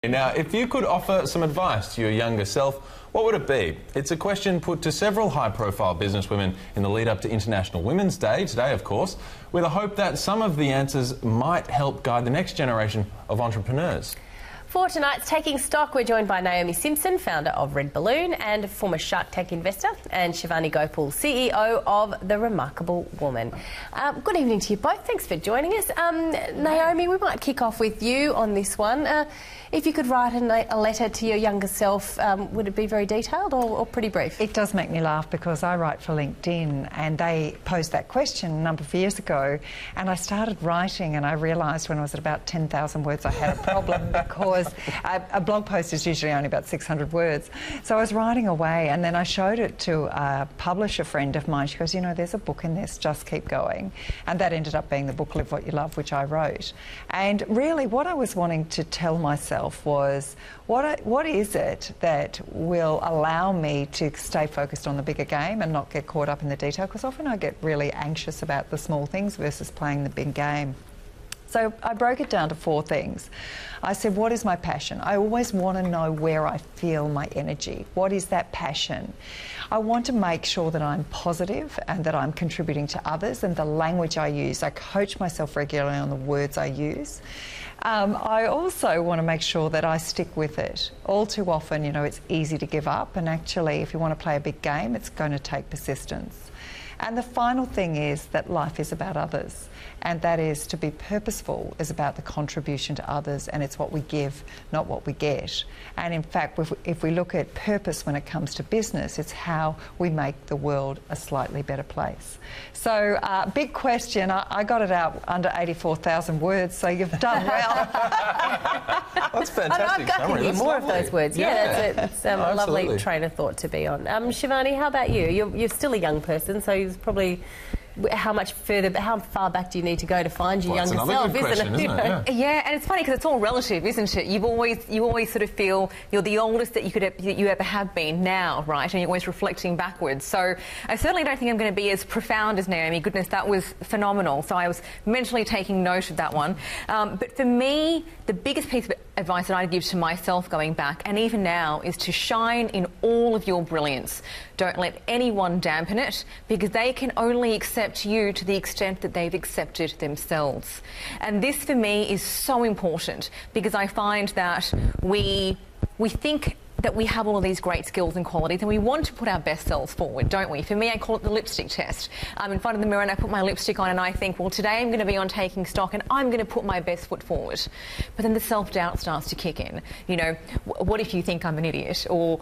Now, if you could offer some advice to your younger self, what would it be? It's a question put to several high-profile businesswomen in the lead-up to International Women's Day, today of course, with a hope that some of the answers might help guide the next generation of entrepreneurs. For tonight's Taking Stock, we're joined by Naomi Simpson, founder of Red Balloon and former Shark Tank investor, and Shivani Gopal, CEO of The Remarkable Woman. Good evening to you both. Thanks for joining us. Naomi, we might kick off with you on this one. If you could write a letter to your younger self, would it be very detailed or pretty brief? It does make me laugh because I write for LinkedIn and they posed that question a number of years ago, and I started writing and I realised when I was at about 10,000 words I had a problem because a blog post is usually only about 600 words. So I was writing away, and then I showed it to a publisher friend of mine. She goes, you know, there's a book in this, just keep going. And that ended up being the book Live What You Love, which I wrote. And really what I was wanting to tell myself was, what is it that will allow me to stay focused on the bigger game and not get caught up in the detail? Because often I get really anxious about the small things versus playing the big game. So I broke it down to 4 things. I said, what is my passion? I always want to know where I feel my energy. What is that passion? I want to make sure that I'm positive and that I'm contributing to others, and the language I use. I coach myself regularly on the words I use. I also want to make sure that I stick with it. All too often, you know, it's easy to give up, and actually, if you want to play a big game, it's going to take persistence. And the final thing is that life is about others, and that is to be purposeful is about the contribution to others, and it's what we give, not what we get. And in fact, if we look at purpose when it comes to business, it's how we make the world a slightly better place. So, big question. I got it out under 84,000 words, so you've done well. That's fantastic. I can hear more of those words. Yeah, that's a lovely train of thought to be on. Shivani, how about you? You're still a young person, so you're probably... How far back do you need to go to find your younger self, isn't it? Yeah, and it's funny because it's all relative, isn't it? You always sort of feel you're the oldest that you ever have been now, right? And you're always reflecting backwards. So I certainly don't think I'm going to be as profound as Naomi. Goodness, that was phenomenal. So I was mentally taking note of that one. But for me, the biggest piece of advice that I'd give to myself going back, and even now, is to shine in all of your brilliance. Don't let anyone dampen it, because they can only accept you to the extent that they've accepted themselves. And this for me is so important, because I find that we think that we have all of these great skills and qualities, and we want to put our best selves forward, don't we? For me, I call it the lipstick test. I'm in front of the mirror and I put my lipstick on and I think, well, today I'm going to be on Taking Stock and I'm going to put my best foot forward. But then the self-doubt starts to kick in. You know, what if you think I'm an idiot? Or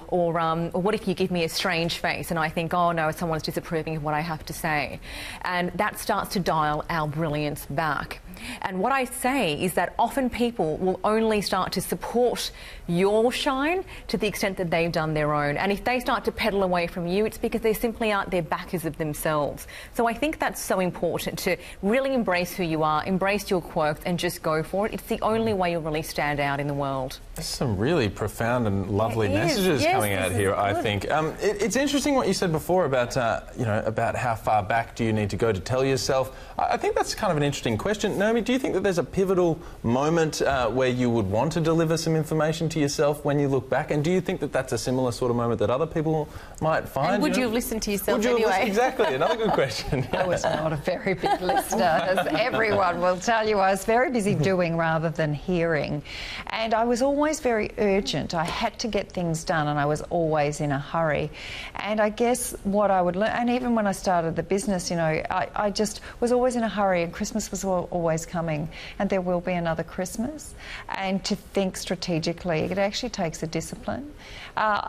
what if you give me a strange face and I think, oh no, someone's disapproving of what I have to say? And that starts to dial our brilliance back. And what I say is that often people will only start to support your shine to the extent that they've done their own. And if they start to pedal away from you, it's because they simply aren't their backers of themselves. So I think that's so important, to really embrace who you are, embrace your quirks and just go for it. It's the only way you'll really stand out in the world. There's some really profound and lovely messages coming out here, I think. It's interesting what you said before about, you know, about how far back do you need to go to tell yourself. I think that's kind of an interesting question. Naomi, do you think that there's a pivotal moment where you would want to deliver some information to yourself when you look back? And do you think that that's a similar sort of moment that other people might find? And would you have listened to yourself anyway? Exactly, another good question. I was not a very big listener, as everyone will tell you. I was very busy doing rather than hearing. And I was always very urgent. I had to get things done and I was always in a hurry. And I guess what I would learn, and even when I started the business, you know, I just was always in a hurry, and Christmas was always coming, and there will be another Christmas. And to think strategically, it actually takes a discipline.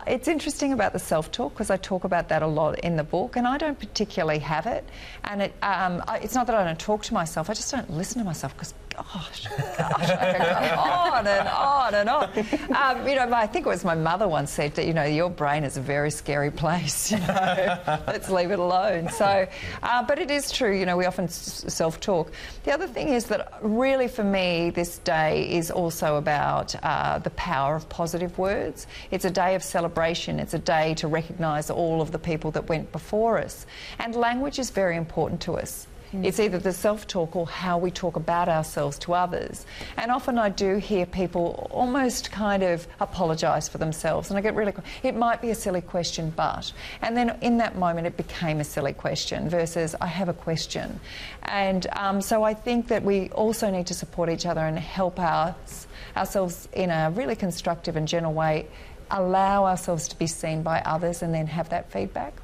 It's interesting about the self-talk, because I talk about that a lot in the book, and I don't particularly have it. And it's not that I don't talk to myself, I just don't listen to myself, because gosh, I can go on and on and on. You know, I think it was my mother once said that, you know, your brain is a very scary place, you know, let's leave it alone. So, but it is true, you know, we often self-talk. The other thing is that really for me, this day is also about the power of positive words. It's a day of celebration. It's a day to recognise all of the people that went before us. And language is very important to us. It's either the self-talk or how we talk about ourselves to others. And often I do hear people almost kind of apologise for themselves, and I get really, it might be a silly question, but, and then in that moment it became a silly question versus I have a question. And so I think that we also need to support each other and help ourselves in a really constructive and gentle way, allow ourselves to be seen by others and then have that feedback.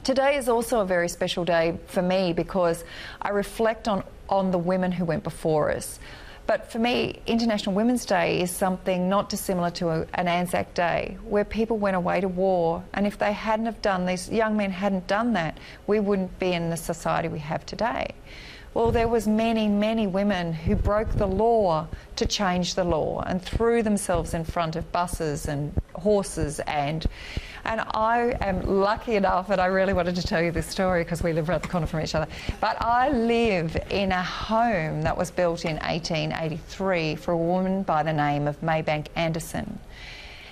Today is also a very special day for me because I reflect on the women who went before us. But for me, International Women's Day is something not dissimilar to an Anzac Day, where people went away to war, and if they hadn't have done, these young men hadn't done that, we wouldn't be in the society we have today. Well, there was many, many women who broke the law to change the law and threw themselves in front of buses and horses and I am lucky enough, and I really wanted to tell you this story because we live right the corner from each other, but I live in a home that was built in 1883 for a woman by the name of Maybank Anderson.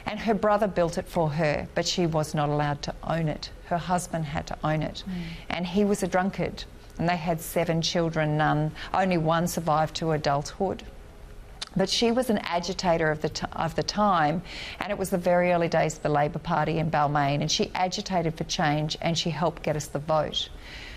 And her brother built it for her, but she was not allowed to own it. Her husband had to own it. And he was a drunkard. And they had 7 children, only one survived to adulthood. But she was an agitator of the time, and it was the very early days of the Labor Party in Balmain, and she agitated for change and she helped get us the vote.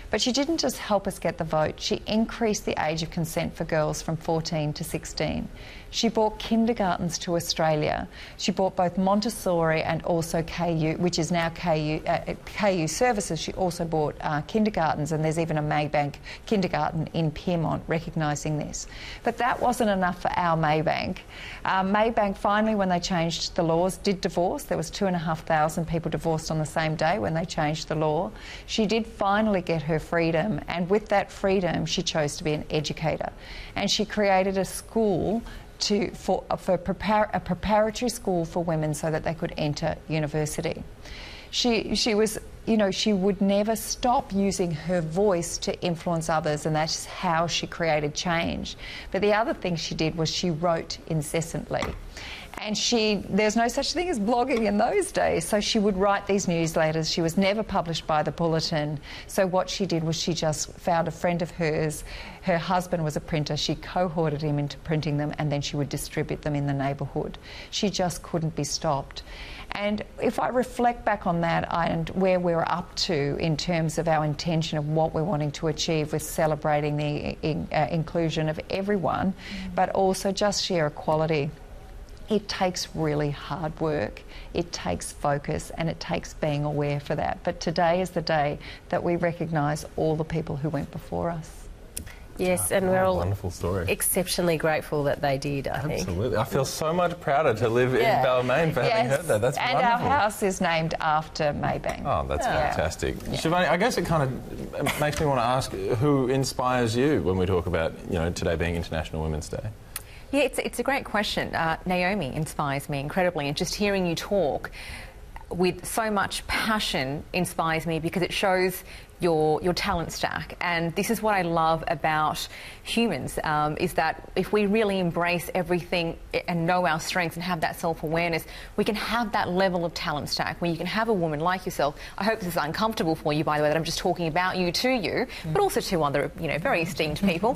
But she didn't just help us get the vote, she increased the age of consent for girls from 14 to 16. She brought kindergartens to Australia. She brought both Montessori and also KU, which is now KU services. She also brought kindergartens, and there's even a Maybank kindergarten in Pyrmont recognising this. But that wasn't enough for our Maybank. Maybank finally, when they changed the laws, did divorce. There was 2,500 people divorced on the same day when they changed the law. She did finally get her freedom, and with that freedom she chose to be an educator, and she created a school a preparatory school for women so that they could enter university. She was, you know, she would never stop using her voice to influence others, and that's how she created change. But the other thing she did was she wrote incessantly. And there's no such thing as blogging in those days, so she would write these newsletters. She was never published by the Bulletin. So what she did was she just found a friend of hers. Her husband was a printer. She cohorted him into printing them, and then she would distribute them in the neighbourhood. She just couldn't be stopped. And if I reflect back on that and where we're up to in terms of our intention of what we're wanting to achieve with celebrating the inclusion of everyone, but also just sheer equality, it takes really hard work, it takes focus, and it takes being aware for that. But today is the day that we recognise all the people who went before us. Yes, and we're all wonderful story. Exceptionally grateful that they did, I think. Absolutely. I feel so much prouder to live in Balmain for having heard that. That's wonderful. And our house is named after Maybank. Oh, that's fantastic. Yeah. Shivani, I guess it kind of makes me want to ask who inspires you when we talk about, you know, today being International Women's Day? Yeah, it's a great question. Naomi inspires me incredibly, and just hearing you talk with so much passion inspires me because it shows your talent stack. And this is what I love about humans, is that if we really embrace everything and know our strengths and have that self-awareness, we can have that level of talent stack where you can have a woman like yourself. I hope this is uncomfortable for you, by the way, that I'm just talking about you to you, but also to other, you know, very esteemed people.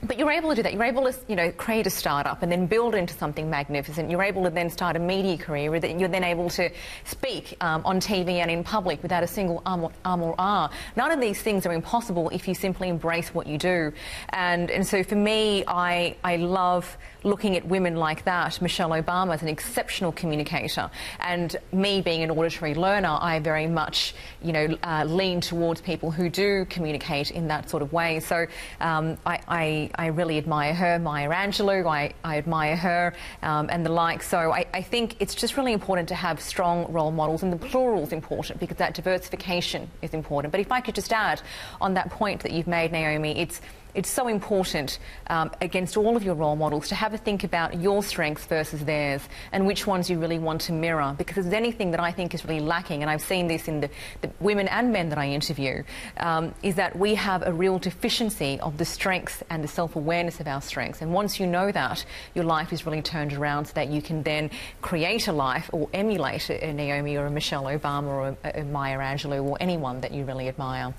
But you're able to do that. You're able to, you know, create a startup and then build into something magnificent. You're able to then start a media career. You're then able to speak on TV and in public without a single or ah. None of these things are impossible if you simply embrace what you do. And so for me, I love looking at women like that. Michelle Obama is an exceptional communicator, and me being an auditory learner, I very much, you know, lean towards people who do communicate in that sort of way. So I really admire her, Maya Angelou, I admire her and the like. So I think it's just really important to have strong role models, and the plural is important because that diversification is important. But if I could just add on that point that you've made, Naomi, it's so important against all of your role models to have a think about your strengths versus theirs and which ones you really want to mirror. Because if there's anything that I think is really lacking, and I've seen this in the women and men that I interview, is that we have a real deficiency of the strengths and the self-awareness of our strengths. And once you know that, your life is really turned around so that you can then create a life or emulate a Naomi or a Michelle Obama or a Maya Angelou or anyone that you really admire.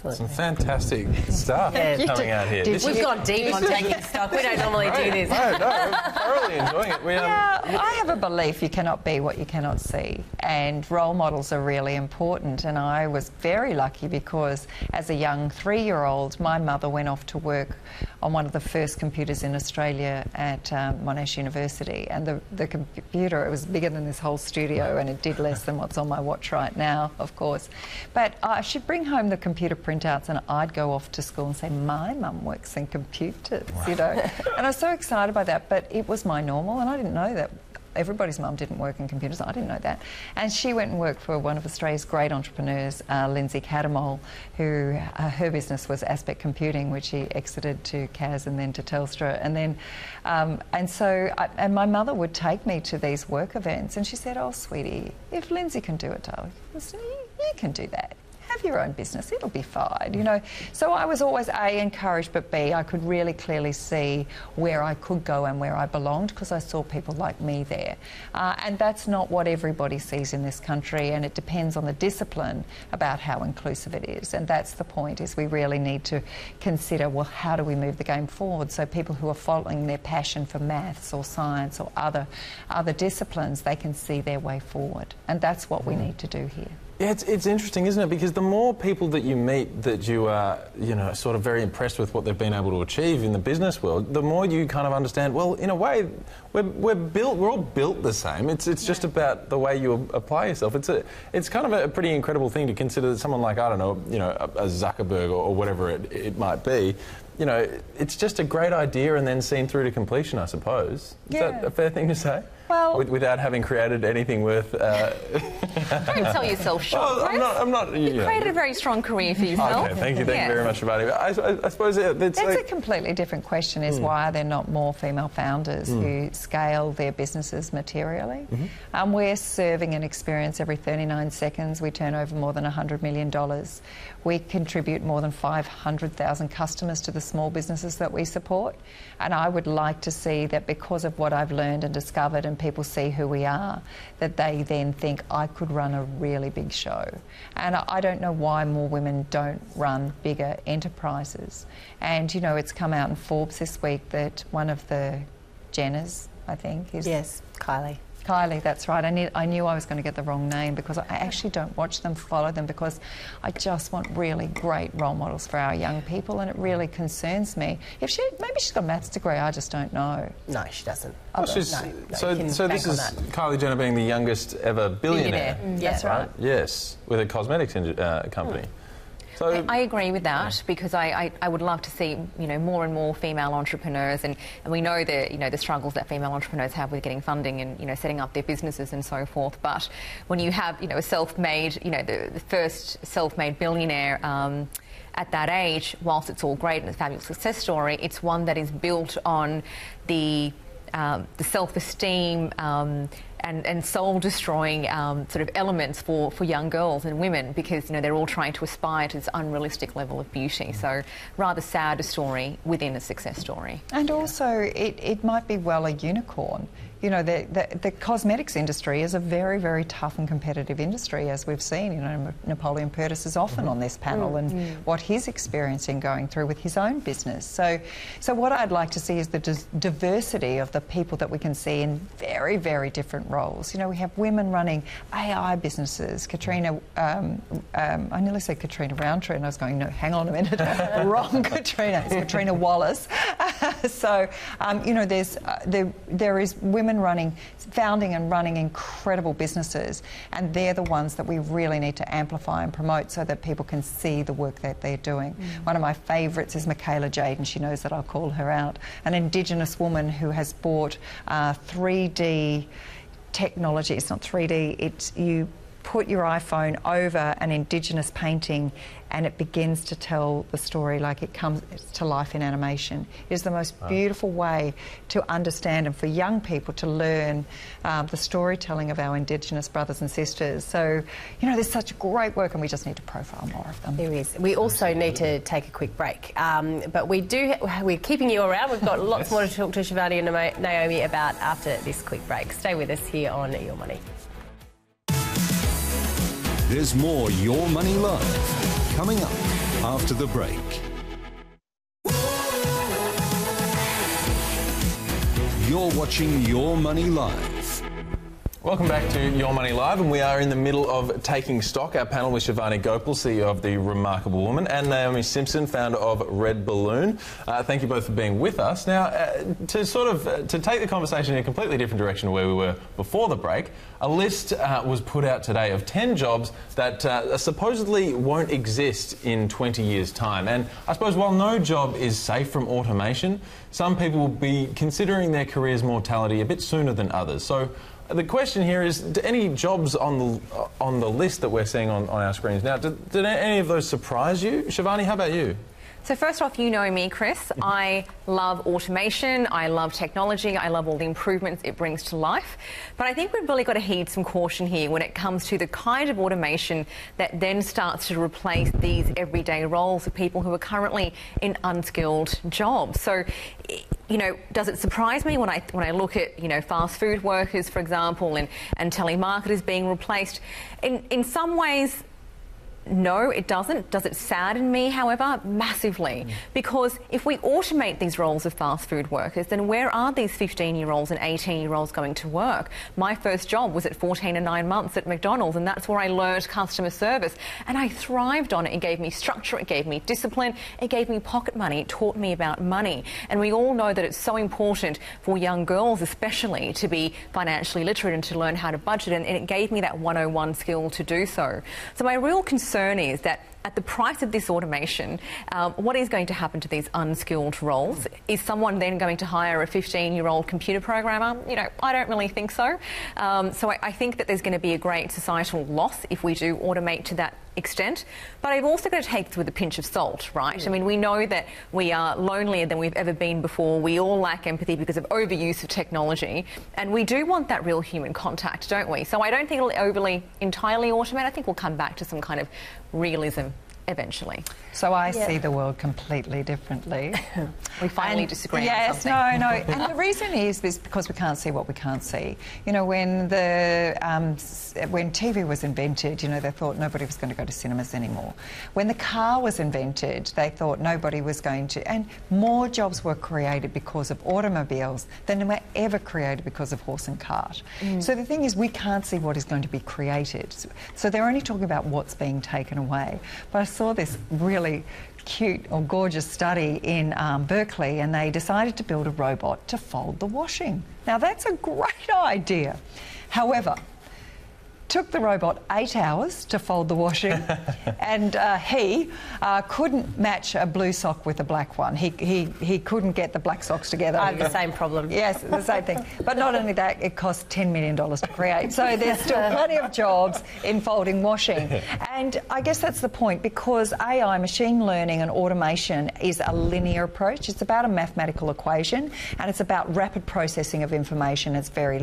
Excellent. Some fantastic stuff coming out here. We've gone deep on taking stock. We don't normally do this. No, we're thoroughly enjoying it. I have a belief you cannot be what you cannot see, and role models are really important. And I was very lucky because as a young 3-year-old, my mother went off to work on one of the first computers in Australia at Monash University, and the computer, it was bigger than this whole studio, and it did less than what's on my watch right now, of course. But she'd bring home the computer printouts, and I'd go off to school and say, my mum works in computers, you know. And I was so excited by that, but it was my normal, and I didn't know that. Everybody's mum didn't work in computers. I didn't know that. And she went and worked for one of Australia's great entrepreneurs, Lindsay Cattermole, who her business was Aspect Computing, which she exited to Kaz and then to Telstra. And then, and my mother would take me to these work events, and she said, "Oh, sweetie, if Lindsay can do it, darling, you can do that. Have your own business, it'll be fine," you know. So I was always A, encouraged, but B, I could really clearly see where I could go and where I belonged, because I saw people like me there. And that's not what everybody sees in this country, and it depends on the discipline about how inclusive it is. And that's the point, is we really need to consider, well, how do we move the game forward so people who are following their passion for maths or science or other disciplines, they can see their way forward. And that's what we need to do here. Yeah, it's interesting, isn't it? Because the more people that you meet that you are, you know, sort of very impressed with what they've been able to achieve in the business world, the more you kind of understand, well, in a way, we're all built the same. It's just about the way you apply yourself. It's kind of a pretty incredible thing to consider that someone like, I don't know, you know, a Zuckerberg or whatever it might be, you know, it's just a great idea and then seen through to completion, I suppose. Is that a fair thing to say? Well, without having created anything worth... Don't sell yourself short. Well, I'm not... You created a very strong career for yourself. Okay, thank you very much, Shivani. I suppose it's a completely different question, is why are there not more female founders who scale their businesses materially? We're serving an experience every 39 seconds. We turn over more than $100 million. We contribute more than 500,000 customers to the small businesses that we support. And I would like to see that, because of what I've learned and discovered, and people see who we are, that they then think, I could run a really big show. And I don't know why more women don't run bigger enterprises. And, you know, it's come out in Forbes this week that one of the Jenners, I think, is... Yes, Kylie, that's right. I knew I was going to get the wrong name, because I actually don't watch them, follow them, because I just want really great role models for our young people, and it really concerns me. Maybe she's got a maths degree, I just don't know. No, she doesn't. So this is Kylie Jenner being the youngest ever billionaire. That's right. Yes, with a cosmetics company. So I agree with that, because I would love to see, you know, more and more female entrepreneurs, and we know the, you know, the struggles that female entrepreneurs have with getting funding and, you know, setting up their businesses and so forth. But when you have, you know, a self-made, you know, the first self-made billionaire at that age, whilst it's all great and it's a fabulous success story, it's one that is built on the self-esteem and soul-destroying sort of elements for young girls and women, because, you know, they're all trying to aspire to this unrealistic level of beauty. So rather sad story within a success story. And also, it might be well a unicorn. You know, the cosmetics industry is a very, very tough and competitive industry, as we've seen. You know, Napoleon Purtis is often on this panel, and what he's experiencing going through with his own business. So what I'd like to see is the diversity of the people that we can see in very, very different roles. You know, we have women running AI businesses. Katrina, I nearly said Katrina Roundtree, and I was going, no, hang on a minute, wrong Katrina. It's Katrina Wallace. You know, there is women founding and running incredible businesses, and they're the ones that we really need to amplify and promote so that people can see the work that they're doing. One of my favourites is Michaela Jade, and she knows that I'll call her out, an Indigenous woman who has bought 3D technology. It's not 3D, it's you put your iPhone over an Indigenous painting and it begins to tell the story like it comes to life in animation. It is the most beautiful way to understand and for young people to learn the storytelling of our Indigenous brothers and sisters. So, you know, there's such great work, and we just need to profile more of them. There is. We also need to take a quick break. But we're keeping you around. We've got lots more to talk to Shivani and Naomi about after this quick break. Stay with us here on Your Money. There's more Your Money Live coming up after the break. You're watching Your Money Live. Welcome back to Your Money Live, and we are in the middle of taking stock. Our panel with Shivani Gopal, CEO of The Remarkable Woman, and Naomi Simpson, founder of Red Balloon. Thank you both for being with us. Now, to take the conversation in a completely different direction to where we were before the break, a list was put out today of 10 jobs that supposedly won't exist in 20 years' time. And I suppose while no job is safe from automation, some people will be considering their career's mortality a bit sooner than others. So the question here is, do any jobs on the list that we're seeing on our screens now, did any of those surprise you? Shivani, how about you? So first off, you know me, Chris. I love automation, I love technology, I love all the improvements it brings to life. But I think we've really got to heed some caution here when it comes to the kind of automation that then starts to replace these everyday roles of people who are currently in unskilled jobs. So, you know, does it surprise me when I look at, you know, fast food workers, for example, and telemarketers being replaced? In some ways, no, it doesn't. Does it sadden me, however? Massively. Because if we automate these roles of fast food workers, then where are these 15-year-olds and 18-year-olds going to work? My first job was at 14 and 9 months at McDonald's, and that's where I learned customer service. And I thrived on it. It gave me structure, it gave me discipline, it gave me pocket money, it taught me about money. And we all know that it's so important for young girls especially to be financially literate and to learn how to budget, and it gave me that 101 skill to do so. So my real concern is that at the price of this automation, what is going to happen to these unskilled roles? Is someone then going to hire a 15-year-old computer programmer? You know, I don't really think so. So I think that there's going to be a great societal loss if we do automate to that extent. But I've also got to take this with a pinch of salt, right? I mean, we know that we are lonelier than we've ever been before. We all lack empathy because of overuse of technology. And we do want that real human contact, don't we? So I don't think it'll entirely automate. I think we'll come back to some kind of realism eventually. So I see the world completely differely. We finally disagree on yes, something. no. And the reason is because we can't see what we can't see. You know, when TV was invented, you know, they thought nobody was going to go to cinemas anymore. When the car was invented, they thought nobody was going to... And more jobs were created because of automobiles than were ever created because of horse and cart. So the thing is, we can't see what is going to be created. So they're only talking about what's being taken away. But I saw this really cute or gorgeous study in Berkeley, and they decided to build a robot to fold the washing. Now, that's a great idea. However, took the robot 8 hours to fold the washing, and he couldn't match a blue sock with a black one. He couldn't get the black socks together. I have the same problem. Yes, the same thing. But not only that, it cost $10 million to create. So there's still plenty of jobs in folding washing. And I guess that's the point, because AI, machine learning and automation is a linear approach. It's about a mathematical equation, and it's about rapid processing of information. It's very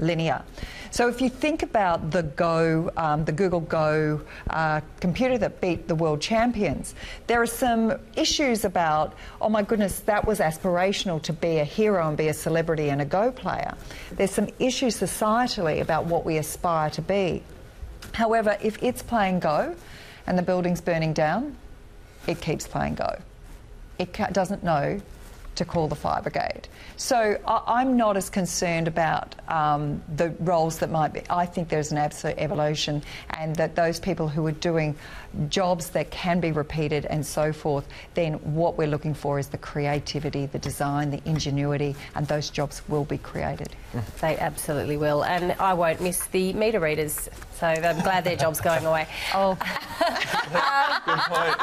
linear. So if you think about the Google Go computer that beat the world champions, there are some issues about, oh my goodness, that was aspirational to be a hero and be a celebrity and a Go player. There's some issues societally about what we aspire to be. However, if it's playing Go and the building's burning down, it keeps playing Go. It doesn't know to call the fire brigade. So I'm not as concerned about the roles that might be. I think there's an absolute evolution, and that those people who are doing jobs that can be repeated and so forth, then what we're looking for is the creativity, the design, the ingenuity, and those jobs will be created. They absolutely will, and I won't miss the meter readers, so I'm glad their job's going away. Oh. Good point.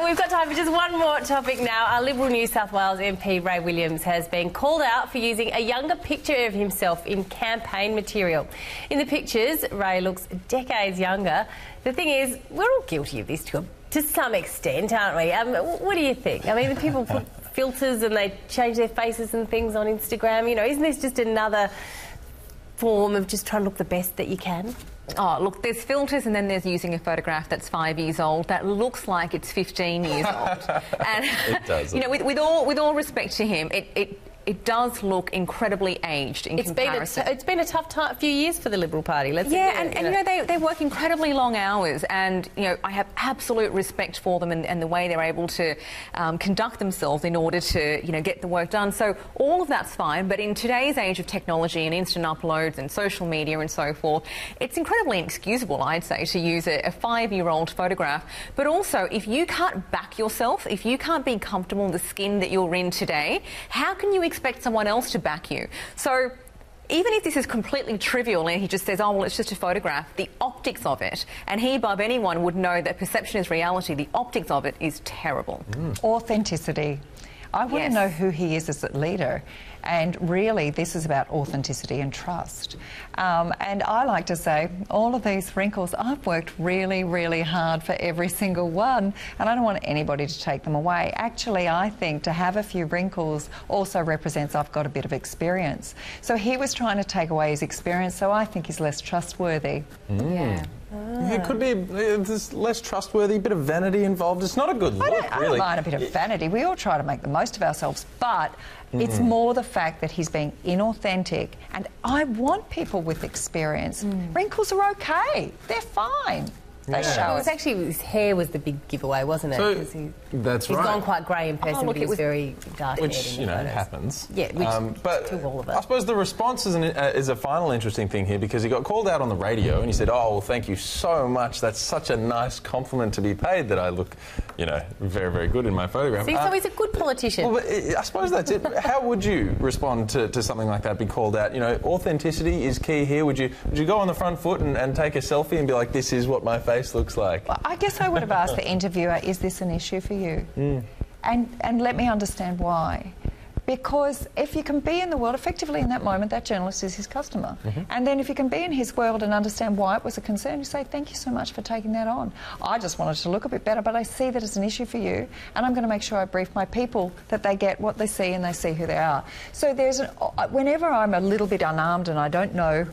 We've got time for just one more topic now. Our Liberal New South Wales MP Ray Williams has been called out for using a younger picture of himself in campaign material. In the pictures, Ray looks decades younger. The thing is, we're all guilty of this to some extent, aren't we? What do you think? I mean, the people put filters and they change their faces and things on Instagram. You know, isn't this just another form of just trying to look the best that you can? Oh, look, there's filters, and then there's using a photograph that's 5 years old that looks like it's 15 years old. And it does. You know, with all respect to him, it does look incredibly aged in comparison. It's been a tough few years for the Liberal Party. And you know, they work incredibly long hours, and you know, I have absolute respect for them and the way they're able to conduct themselves in order to, you know, get the work done. So all of that's fine, but in today's age of technology and instant uploads and social media and so forth, it's incredibly inexcusable, I'd say, to use a 5-year-old photograph. But also, if you can't back yourself, if you can't be comfortable in the skin that you're in today, how can you expect someone else to back you? So even if this is completely trivial and he just says, oh, well, it's just a photograph, the optics of it, and he above anyone would know that perception is reality, the optics of it is terrible. Authenticity. I want to know who he is as a leader. And really, this is about authenticity and trust. And I like to say, all of these wrinkles, I've worked really, really hard for every single one, and I don't want anybody to take them away. Actually, I think to have a few wrinkles also represents I've got a bit of experience. So he was trying to take away his experience, so I think he's less trustworthy. Yeah. Yeah, it could be there's less trustworthy, a bit of vanity involved. It's not a good look, I don't mind a bit of vanity. We all try to make the most of ourselves, but it's more the fact that he's being inauthentic, and I want people with experience. Wrinkles are okay. They're fine. They show It was actually his hair was the big giveaway, wasn't it? So, 'Cause that's he's right. gone quite grey in person, but he was very dark-haired Which, in you the know, photos. happens. Yeah, which but to all of us. I suppose the response is a final interesting thing here, because he got called out on the radio and he said, oh, well, thank you so much. That's such a nice compliment to be paid that I look, you know, very, very good in my photograph. See, so he's a good politician. Well, but I suppose that's it. How would you respond to something like that, be called out? You know, authenticity is key here. Would you go on the front foot and take a selfie and be like, this is what my face looks like? Well, I guess I would have asked the interviewer, is this an issue for you? And let me understand why. Because if you can be in the world, effectively in that moment, that journalist is his customer. And then if you can be in his world and understand why it was a concern, you say, thank you so much for taking that on. I just wanted to look a bit better, but I see that it's an issue for you, and I'm going to make sure I brief my people that they get what they see and they see who they are. So there's whenever I'm a little bit unarmed and I don't know,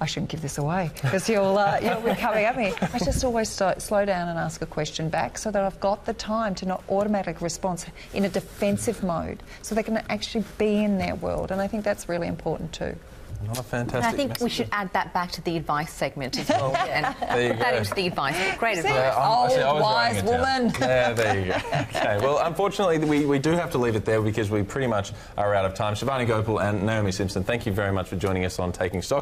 I shouldn't give this away, because you'll be coming at me, I just always slow down and ask a question back so that I've got the time to not automatically respond in a defensive mode, so they can actually be in their world, and I think that's really important too. Not a fantastic And I think message. we should add that back to the advice segment as well. And There you put that go. into the advice. Great advice. I was wise writing it down. woman. Yeah, there you go. Okay, well, unfortunately, we do have to leave it there because we pretty much are out of time. Shivani Gopal and Naomi Simpson, thank you very much for joining us on Taking Stock.